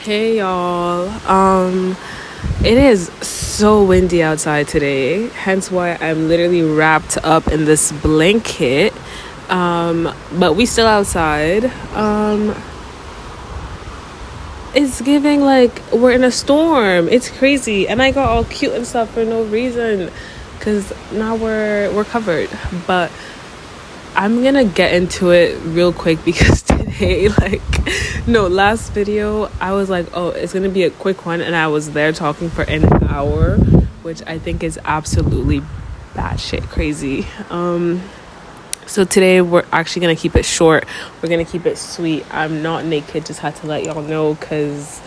Hey y'all. It is so windy outside today, hence why I'm literally wrapped up in this blanket. But we still outside. It's giving like we're in a storm. It's crazy. And I got all cute and stuff for no reason. Cause now we're covered. But I'm gonna get into it real quick because today, last video, I was like, oh, it's gonna be a quick one, and I was there talking for an hour, which I think is absolutely batshit crazy. So today we're actually gonna keep it short. We're gonna keep it sweet. I'm not naked, just had to let y'all know because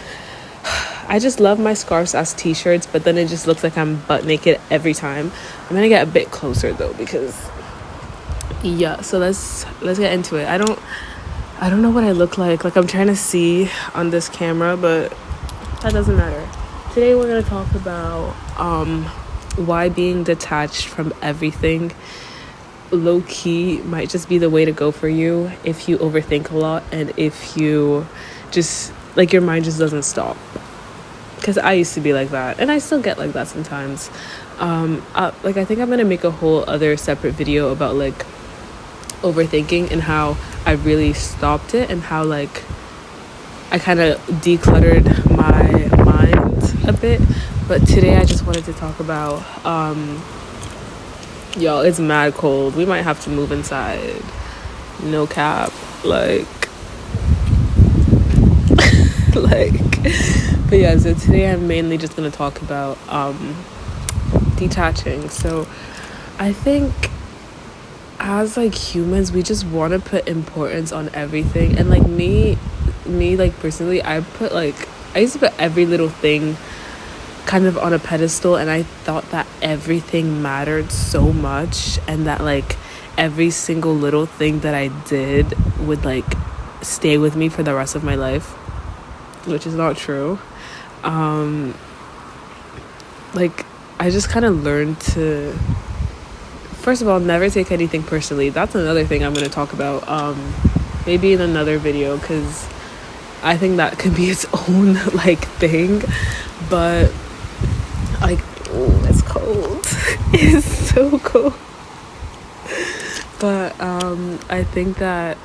I just love my scarves as t-shirts, but then it just looks like I'm butt naked every time. I'm gonna get a bit closer though because so let's get into it. I don't know what I look like I'm trying to see on this camera, but that doesn't matter. Today we're going to talk about why being detached from everything low-key might just be the way to go for you if you overthink a lot and if you just your mind just doesn't stop, because I used to be like that and I still get like that sometimes. I think I'm gonna make a whole other separate video about overthinking and how I really stopped it and how I kind of decluttered my mind a bit. But today I just wanted to talk about y'all, it's mad cold. We might have to move inside, no cap. But yeah, so today I'm mainly just gonna talk about detaching. So I think as humans, we just want to put importance on everything, and me personally, I used to put every little thing kind of on a pedestal, and I thought that everything mattered so much, and that every single little thing that I did would stay with me for the rest of my life, which is not true. I just kind of learned to, first of all, never take anything personally. That's another thing I'm going to talk about maybe in another video, because I think that could be its own thing. But it's cold. It's so cold. But I think that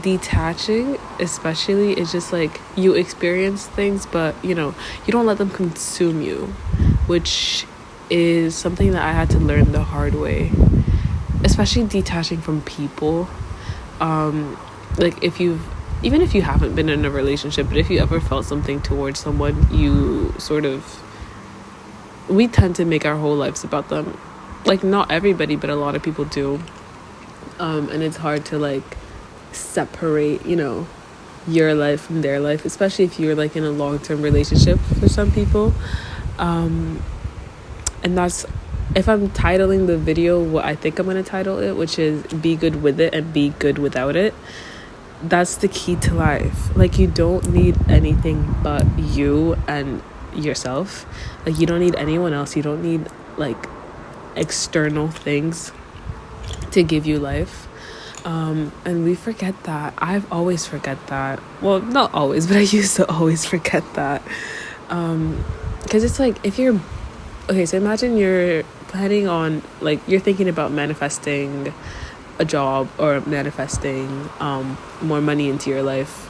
detaching especially is just you experience things, but you don't let them consume you, which is something that I had to learn the hard way, especially detaching from people. Even if you haven't been in a relationship, but if you ever felt something towards someone, we tend to make our whole lives about them. Not everybody, but a lot of people do. And it's hard to separate, your life from their life, especially if you're in a long-term relationship for some people. And that's, if I'm titling the video what I think I'm going to title it, which is be good with it and be good without it. That's the key to life. You don't need anything but you and yourself. You don't need anyone else. You don't need external things to give you life. And we forget that. I've always forget that. Well, not always, but I used to always forget that. Because it's if you're, okay, so imagine you're planning on, you're thinking about manifesting a job or manifesting more money into your life,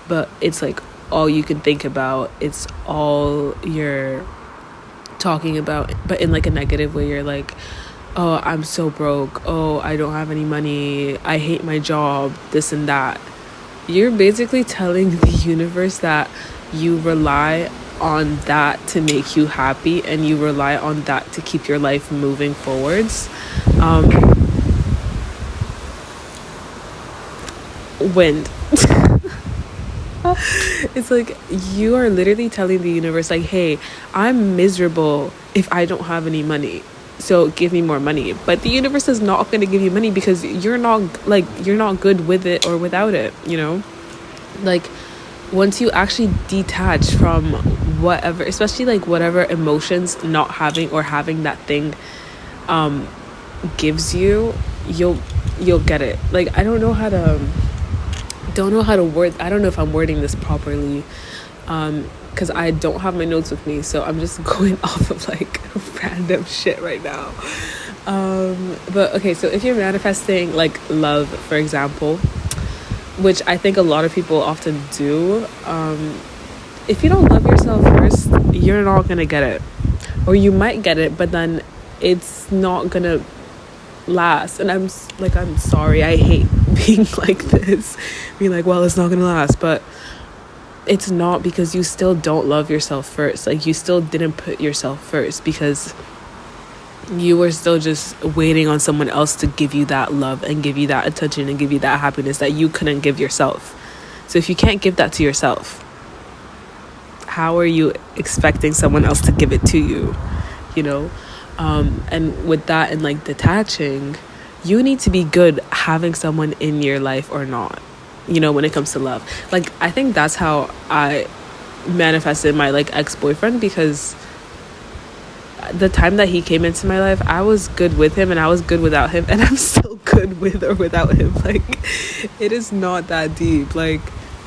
but it's all you can think about, it's all you're talking about, but in a negative way. You're oh, I'm so broke, oh, I don't have any money, I hate my job, this and that. You're basically telling the universe that you rely on that to make you happy, and you rely on that to keep your life moving forwards. Wind. It's you are literally telling the universe hey, I'm miserable if I don't have any money, so give me more money. But the universe is not going to give you money because you're not good with it or without it, once you actually detach from whatever, especially whatever emotions not having or having that thing gives you, you'll get it. I don't know how to word, I don't know if I'm wording this properly, because I don't have my notes with me, so I'm just going off of like random shit right now. But okay, so if you're manifesting like love, for example, which I think a lot of people often do, if you don't love yourself first, you're not gonna get it. Or you might get it, but then it's not gonna last. And I'm sorry, I hate being like this, being like, well, it's not gonna last. But it's not, because you still don't love yourself first. Like, you still didn't put yourself first, because you were still just waiting on someone else to give you that love and give you that attention and give you that happiness that you couldn't give yourself. So if you can't give that to yourself, how are you expecting someone else to give it to you? You know? And with that and like detaching, you need to be good having someone in your life or not, you know, when it comes to love. Like, I think that's how I manifested my like ex-boyfriend, because the time that he came into my life, I was good with him and I was good without him, and I'm still good with or without him. Like, it is not that deep, like,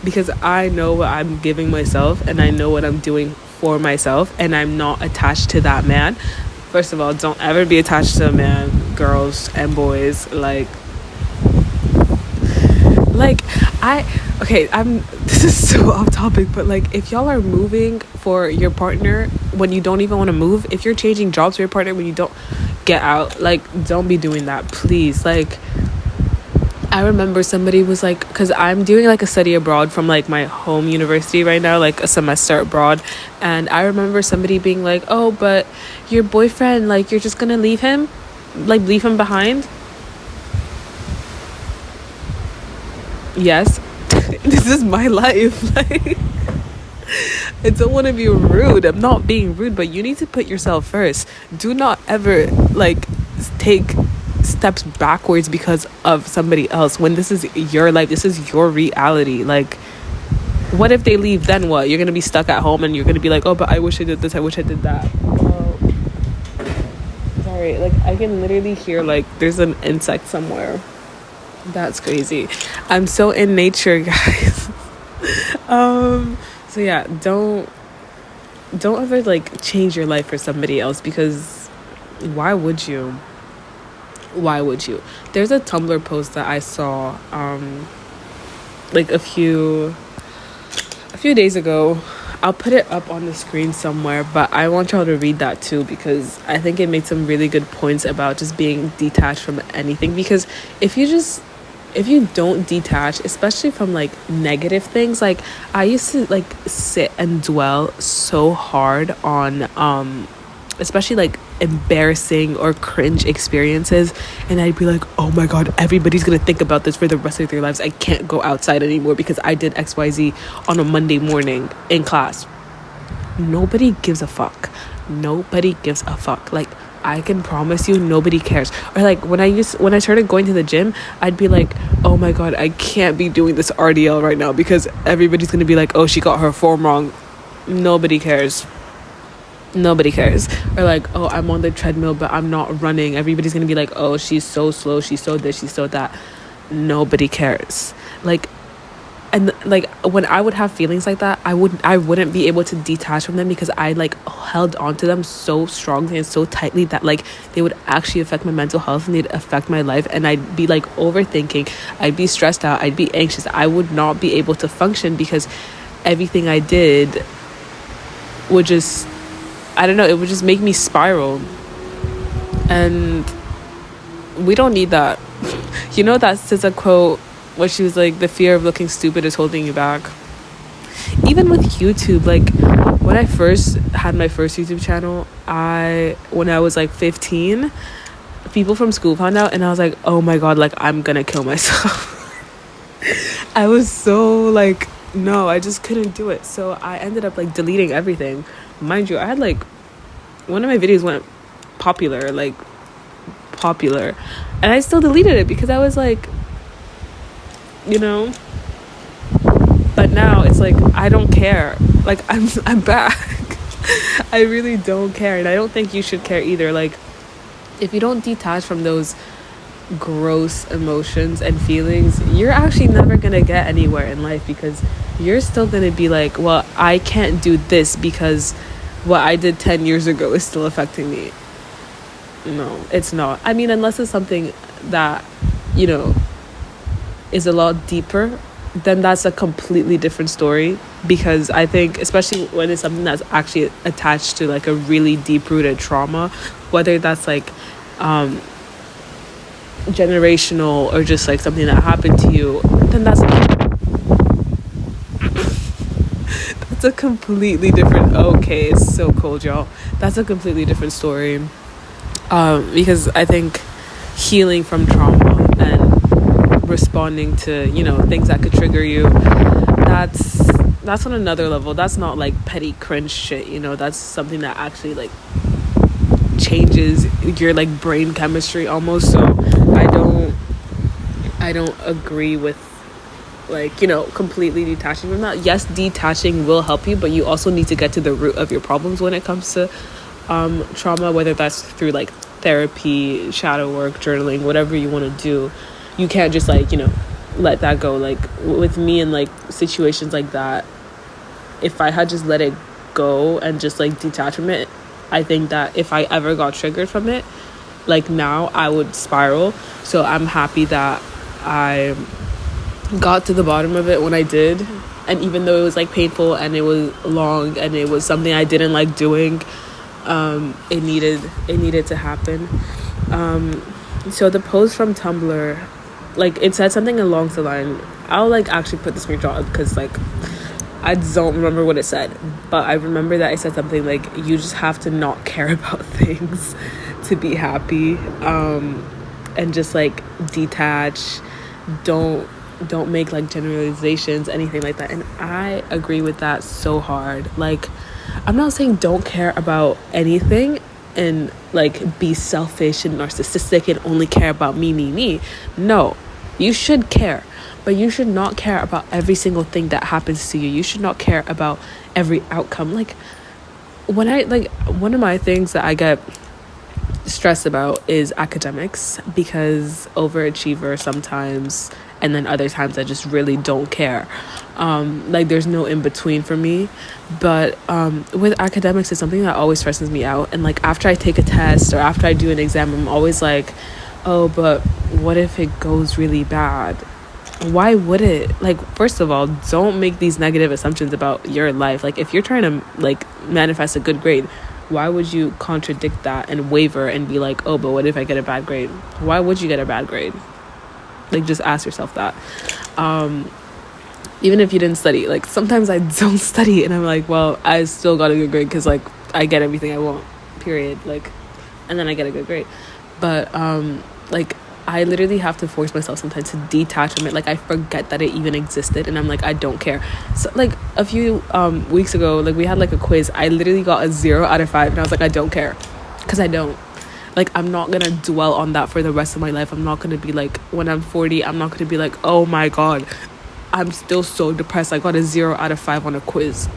because I know what I'm giving myself and I know what I'm doing for myself, and I'm not attached to that man. First of all, don't ever be attached to a man, girls and boys. This is so off topic, but like, if y'all are moving for your partner when you don't even want to move, if you're changing jobs for your partner when you don't, get out. Like, don't be doing that, please. Like, I remember somebody was like, because I'm doing like a study abroad from like my home university right now, like a semester abroad, and I remember somebody being like, oh, but your boyfriend, like, you're just gonna leave him behind. Yes. This is my life. Like, I don't want to be rude. I'm not being rude, but you need to put yourself first. Do not ever like take steps backwards because of somebody else, when this is your life, this is your reality. Like, what if they leave? Then what? You're gonna be stuck at home and you're gonna be like, oh, but I wish I did this, I wish I did that. Sorry, like, I can literally hear like there's an insect somewhere. That's crazy. I'm so in nature, guys. So yeah, don't ever like change your life for somebody else, because why would you? There's a Tumblr post that I saw like a few days ago. I'll put it up on the screen somewhere, but I want y'all to read that too, because I think it made some really good points about just being detached from anything. Because if you don't detach, especially from like negative things, like, I used to like sit and dwell so hard on especially like embarrassing or cringe experiences, and I'd be like, oh my god, everybody's gonna think about this for the rest of their lives. I can't go outside anymore because I did XYZ on a Monday morning in class. Nobody gives a fuck. Like, I can promise you, nobody cares. Or like, when I started going to the gym, I'd be like, oh my god, I can't be doing this RDL right now because everybody's gonna be like, oh, she got her form wrong. Nobody cares. Or like, oh, I'm on the treadmill but I'm not running. Everybody's gonna be like, oh, she's so slow, she's so this, she's so that. Nobody cares. Like, and like, when I would have feelings like that, I wouldn't be able to detach from them, because I like held on to them so strongly and so tightly that like they would actually affect my mental health and they'd affect my life, and I'd be like overthinking, I'd be stressed out, I'd be anxious, I would not be able to function, because everything I did would just, I don't know, it would just make me spiral. And we don't need that. You know, that SZA quote where she was like, the fear of looking stupid is holding you back. Even with YouTube, like, when I first had my first YouTube channel, when I was like 15, people from school found out, and I was like, oh my god, like, I'm gonna kill myself. I was so like, no, I just couldn't do it. So I ended up like deleting everything. Mind you, I had like, one of my videos went popular, and I still deleted it because I was like, you know. But now it's like, I don't care. Like, I'm back. I really don't care, and I don't think you should care either. Like, if you don't detach from those gross emotions and feelings, you're actually never gonna get anywhere in life, because you're still gonna be like, well, I can't do this because what I did 10 years ago is still affecting me. No, it's not. I mean, unless it's something that, you know, is a lot deeper, then that's a completely different story. Because I think, especially when it's something that's actually attached to like a really deep rooted trauma, whether that's like generational or just like something that happened to you, then that's a completely different. Okay, it's so cold, y'all. That's a completely different story. Because I think healing from trauma and responding to, you know, things that could trigger you, that's on another level. That's not like petty cringe shit, you know. That's something that actually like changes your like brain chemistry almost. So I don't agree with like, you know, completely detaching from that. Yes, detaching will help you, but you also need to get to the root of your problems when it comes to trauma, whether that's through like therapy, shadow work, journaling, whatever you want to do. You can't just like, you know, let that go. Like with me in like situations like that, if I had just let it go and just like detach from it, I think that if I ever got triggered from it, like now, I would spiral. So I'm happy that I got to the bottom of it when I did. And even though it was like painful and it was long and it was something I didn't like doing, it needed to happen. So the post from Tumblr, like it said something along the line. I'll like actually put the screenshot up because like I don't remember what it said, but I remember that I said something like, you just have to not care about things to be happy, and just like detach. Don't make like generalizations, anything like that. And I agree with that so hard. Like, I'm not saying don't care about anything and like be selfish and narcissistic and only care about me. No, you should care, but you should not care about every single thing that happens to you. You should not care about every outcome. Like when I like, one of my things that I get stressed about is academics, because overachiever sometimes, and then other times I just really don't care. Like there's no in between for me. But with academics, it's something that always stresses me out. And like after I take a test or after I do an exam, I'm always like, oh, but what if it goes really bad? Why would it? Like, first of all, don't make these negative assumptions about your life. Like if you're trying to like manifest a good grade, why would you contradict that and waver and be like, oh, but what if I get a bad grade? Why would you get a bad grade? Like, just ask yourself that. Even if you didn't study, like sometimes I don't study and I'm like, well, I still got a good grade because like I get everything I want, period. Like, and then I get a good grade. But like I literally have to force myself sometimes to detach from it. Like I forget that it even existed and I'm like, I don't care. So like a few weeks ago, like we had like a quiz. I literally got a 0 out of 5 and I was like, I don't care, because I don't. Like I'm not gonna dwell on that for the rest of my life. I'm not gonna be like, when I'm 40, I'm not gonna be like, oh my god, I'm still so depressed, I got a 0 out of 5 on a quiz.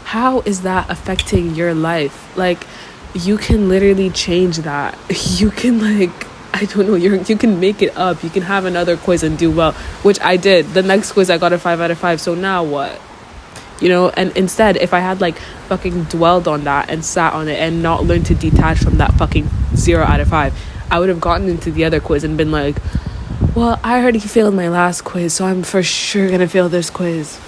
How is that affecting your life? Like, you can literally change that. You can like, I don't know, you can make it up. You can have another quiz and do well, which I did. The next quiz I got a 5 out of 5. So now what? You know, and instead, if I had like fucking dwelled on that and sat on it and not learned to detach from that fucking 0 out of 5, I would have gotten into the other quiz and been like, well, I already failed my last quiz, so I'm for sure gonna fail this quiz.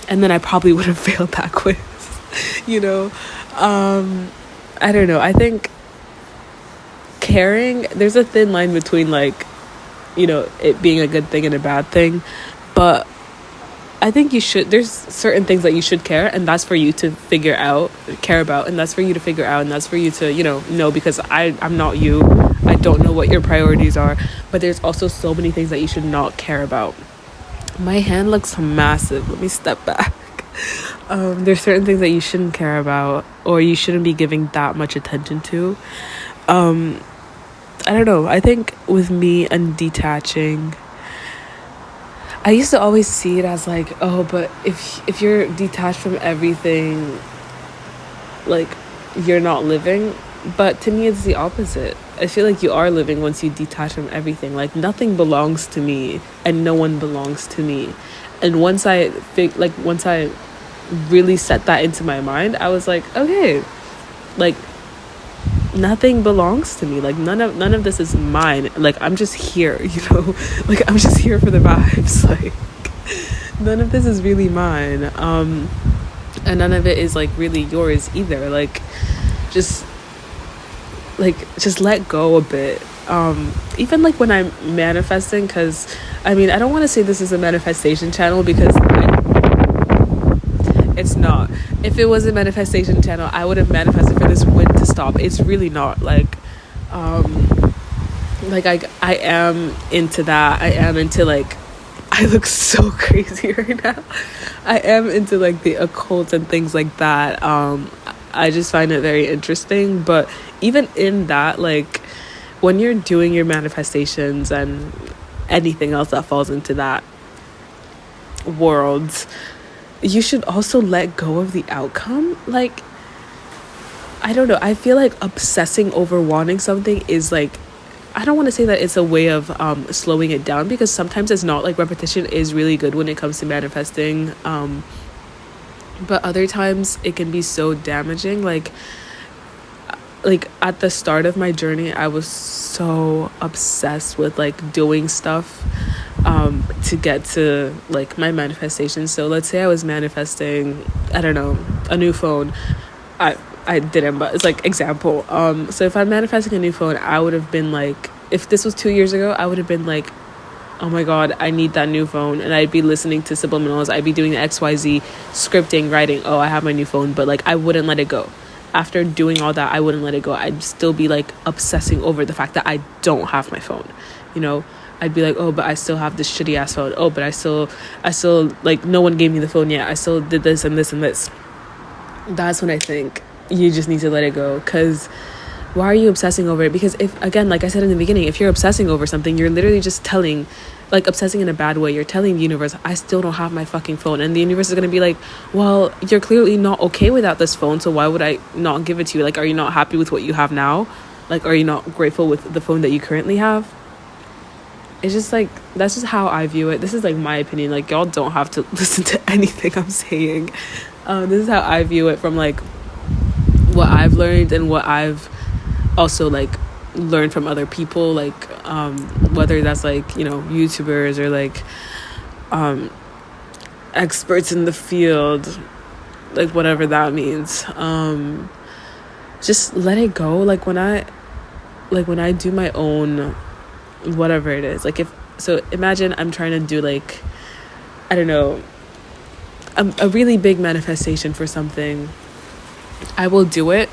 And then I probably would have failed that quiz. You know, I don't know. I think caring, there's a thin line between like, you know, it being a good thing and a bad thing, but I think there's certain things that you should care, and that's for you to care about, and that's for you to figure out, and that's for you to, you know, because I'm not you. I don't know what your priorities are, but there's also so many things that you should not care about. My hand looks massive. Let me step back. There's certain things that you shouldn't care about, or you shouldn't be giving that much attention to. I don't know. I think with me and detaching, I used to always see it as like, oh, but if you're detached from everything, like you're not living. But to me, it's the opposite. I feel like you are living once you detach from everything. Like, nothing belongs to me and no one belongs to me. And once I really set that into my mind, I was like, okay, like, nothing belongs to me. Like, none of this is mine. Like, I'm just here, like, I'm just here for the vibes. Like, none of this is really mine. And none of it is like really yours either. Like, just let go a bit. Even like when I'm manifesting, because I don't want to say this is a manifestation channel, because it's not. If it was a manifestation channel, I would have manifested for this wind to stop. It's really not. Like I am into that. I am into, like, I look so crazy right now. I am into like the occult and things like that. I just find it very interesting. But even in that, like, when you're doing your manifestations and anything else that falls into that world, you should also let go of the outcome. Like, I don't know, I feel like obsessing over wanting something is like, I don't want to say that it's a way of slowing it down, because sometimes it's not. Like, repetition is really good when it comes to manifesting, but other times it can be so damaging. Like at the start of my journey, I was so obsessed with like doing stuff to get to like my manifestation. So let's say I was manifesting, I don't know, a new phone. I didn't, but it's like example. So if I'm manifesting a new phone, I would have been like, if this was 2 years ago, I would have been like, oh my god, I need that new phone. And I'd be listening to subliminals, I'd be doing the XYZ, scripting, writing, oh, I have my new phone. But like, I wouldn't let it go. After doing all that, I wouldn't let it go. I'd still be like obsessing over the fact that I don't have my phone. I'd be like, oh, but I still have this shitty ass phone. Oh, but I still like, no one gave me the phone yet. I still did this and this and this. That's when I think you just need to let it go. Because why are you obsessing over it? Because if, again, like I said in the beginning, if you're obsessing over something, you're literally just telling, like, obsessing in a bad way, you're telling the universe, I still don't have my fucking phone. And the universe is going to be like, well, you're clearly not okay without this phone, so why would I not give it to you? Like, are you not happy with what you have now? Like, are you not grateful with the phone that you currently have? It's just like, that's just how I view it. This is like my opinion. Like, y'all don't have to listen to anything I'm saying. This is how I view it, from like what I've learned and what I've also like learned from other people, like whether that's like, YouTubers or like experts in the field, like whatever that means. Just let it go. Like when I do my own whatever it is, like, imagine I'm trying to do like, I don't know, a really big manifestation for something. I will do it,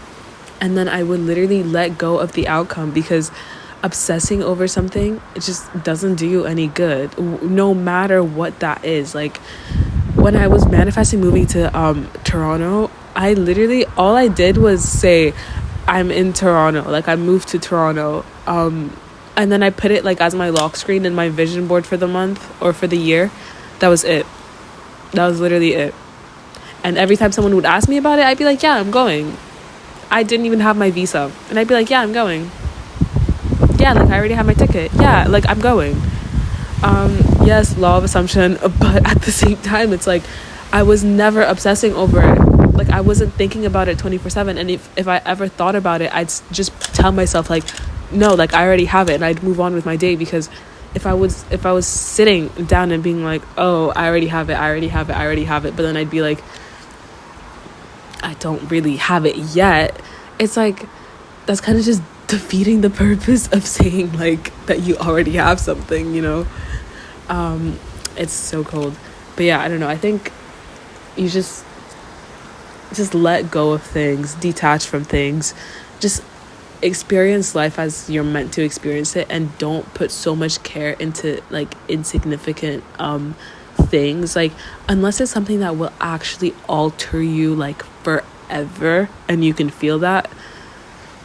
and then I would literally let go of the outcome, because obsessing over something, it just doesn't do you any good, no matter what that is. Like when I was manifesting moving to Toronto, I literally, all I did was say, I'm in Toronto, like I moved to Toronto, and then I put it like as my lock screen in my vision board for the month or for the year. That was it. That was literally it. And every time someone would ask me about it, I'd be like, yeah, I'm going. I didn't even have my visa. And I'd be like, yeah, I'm going. Yeah, like I already have my ticket. Yeah, like I'm going. Yes, Lawofassumption. But at the same time, it's like, I was never obsessing over it. Like I wasn't thinking about it 24/7. And if I ever thought about it, I'd just tell myself like, no, like I already have it. And I'd move on with my day. Because if I was sitting down and being like, oh, I already have it. But then I'd be like, I don't really have it yet. It's like, that's kind of just defeating the purpose of saying like that you already have something, It's so cold. But yeah, I don't know. I think you just let go of things, detach from things, just experience life as you're meant to experience it, and don't put so much care into like insignificant things, like unless it's something that will actually alter you like forever and you can feel that,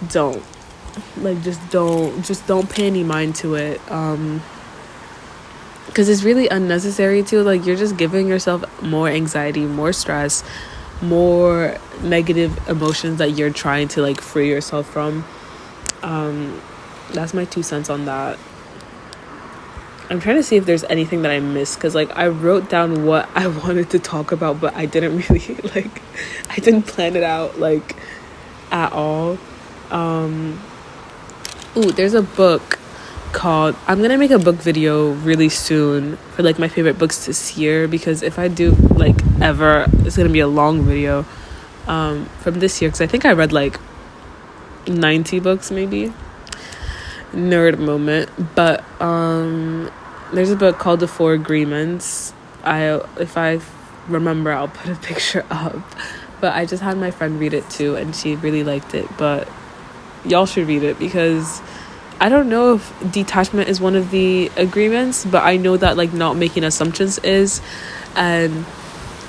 don't pay any mind to it, because it's really unnecessary to, like, you're just giving yourself more anxiety, more stress, more negative emotions that you're trying to like free yourself from. That's my 2 cents on that. I'm trying to see if there's anything that I missed, because like I wrote down what I wanted to talk about, but I didn't really like, I didn't plan it out like at all. There's a book called, I'm gonna make a book video really soon for like my favorite books this year, because if I do like ever, it's gonna be a long video from this year, because I think I read like 90 books maybe. Nerd moment. But there's a book called The Four Agreements. If I remember, I'll put a picture up, but I just had my friend read it too, and she really liked it. But y'all should read it, because I don't know if detachment is one of the agreements, but I know that like not making assumptions is, and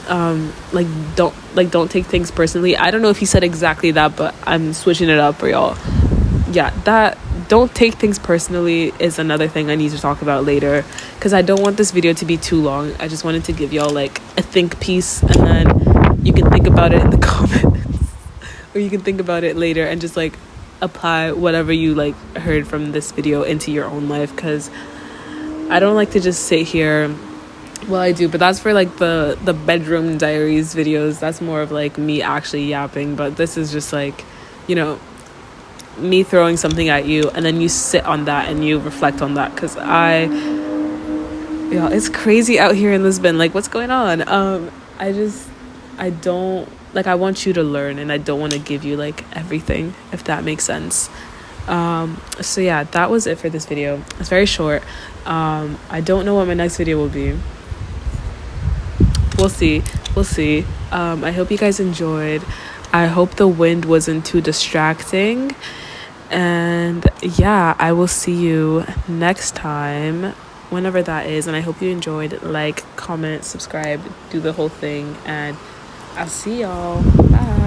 don't take things personally. I don't know if he said exactly that, but I'm switching it up for y'all. Yeah, that don't take things personally is another thing I need to talk about later, because I don't want this video to be too long. I just wanted to give y'all like a think piece, and then you can think about it in the comments or you can think about it later and just like apply whatever you like heard from this video into your own life, because I don't like to just sit here. Well, I do, but that's for like the bedroom diaries videos. That's more of like me actually yapping, but this is just like, you know, me throwing something at you, and then you sit on that and you reflect on that, because it's crazy out here in Lisbon. Like, what's going on? I don't like, I want you to learn, and I don't want to give you like everything, if that makes sense. So yeah, that was it for this video. It's very short. I don't know what my next video will be. We'll see. I hope you guys enjoyed. I hope the wind wasn't too distracting. And yeah, I will see you next time, whenever that is. And I hope you enjoyed. Like, comment, subscribe, do the whole thing. And I'll see y'all. Bye.